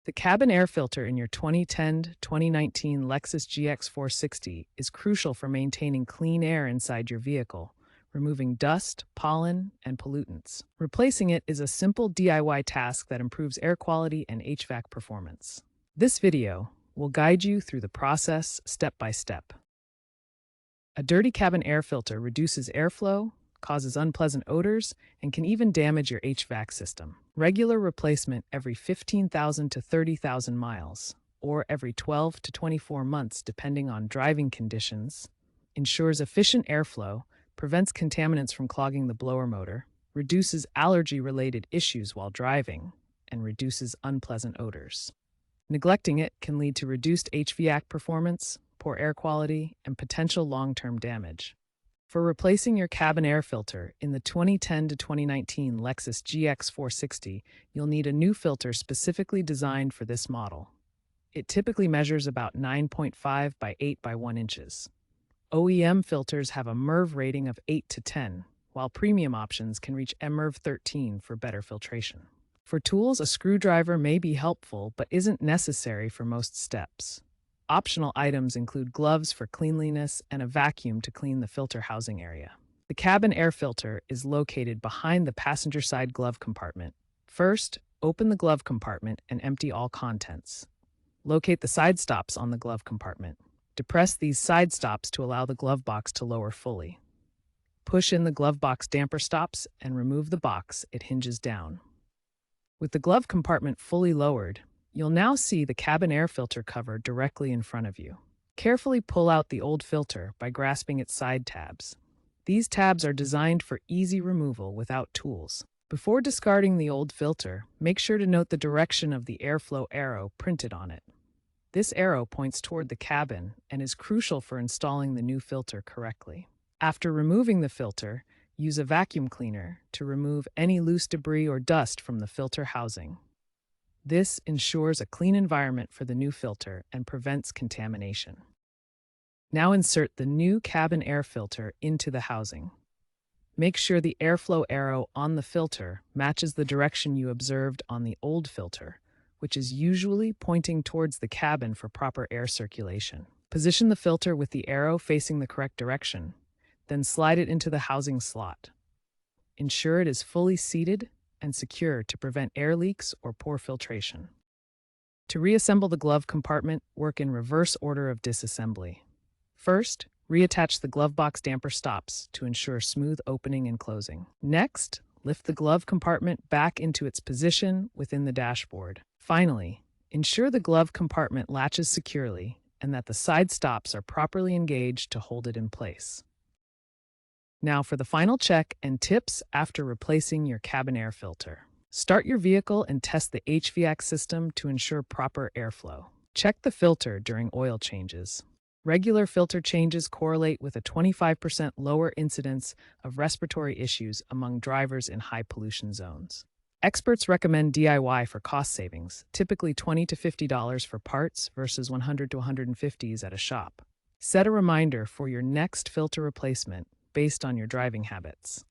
The cabin air filter in your 2010-2019 Lexus GX460 is crucial for maintaining clean air inside your vehicle, removing dust, pollen, and pollutants. Replacing it is a simple DIY task that improves air quality and HVAC performance. This video will guide you through the process step by step. A dirty cabin air filter reduces airflow, causes unpleasant odors, and can even damage your HVAC system. Regular replacement every 15,000 to 30,000 miles, or every 12 to 24 months depending on driving conditions, ensures efficient airflow, prevents contaminants from clogging the blower motor, reduces allergy-related issues while driving, and reduces unpleasant odors. Neglecting it can lead to reduced HVAC performance, poor air quality, and potential long-term damage. For replacing your cabin air filter in the 2010 to 2019 Lexus GX460, you'll need a new filter specifically designed for this model. It typically measures about 9.5 by 8 by 1 inches. OEM filters have a MERV rating of 8 to 10, while premium options can reach MERV 13 for better filtration. For tools, a screwdriver may be helpful but isn't necessary for most steps. Optional items include gloves for cleanliness and a vacuum to clean the filter housing area. The cabin air filter is located behind the passenger side glove compartment. First, open the glove compartment and empty all contents. Locate the side stops on the glove compartment. Depress these side stops to allow the glove box to lower fully. Push in the glove box damper stops and remove the box. It hinges down. With the glove compartment fully lowered, you'll now see the cabin air filter cover directly in front of you. Carefully pull out the old filter by grasping its side tabs. These tabs are designed for easy removal without tools. Before discarding the old filter, make sure to note the direction of the airflow arrow printed on it. This arrow points toward the cabin and is crucial for installing the new filter correctly. After removing the filter, use a vacuum cleaner to remove any loose debris or dust from the filter housing. This ensures a clean environment for the new filter and prevents contamination. Now insert the new cabin air filter into the housing. Make sure the airflow arrow on the filter matches the direction you observed on the old filter, which is usually pointing towards the cabin for proper air circulation. Position the filter with the arrow facing the correct direction, then slide it into the housing slot. Ensure it is fully seated and secure to prevent air leaks or poor filtration. To reassemble the glove compartment, work in reverse order of disassembly. First, reattach the glove box damper stops to ensure smooth opening and closing. Next, lift the glove compartment back into its position within the dashboard. Finally, ensure the glove compartment latches securely and that the side stops are properly engaged to hold it in place. Now for the final check and tips after replacing your cabin air filter. Start your vehicle and test the HVAC system to ensure proper airflow. Check the filter during oil changes. Regular filter changes correlate with a 25% lower incidence of respiratory issues among drivers in high pollution zones. Experts recommend DIY for cost savings, typically $20 to $50 for parts versus $100 to $150 at a shop. Set a reminder for your next filter replacement based on your driving habits.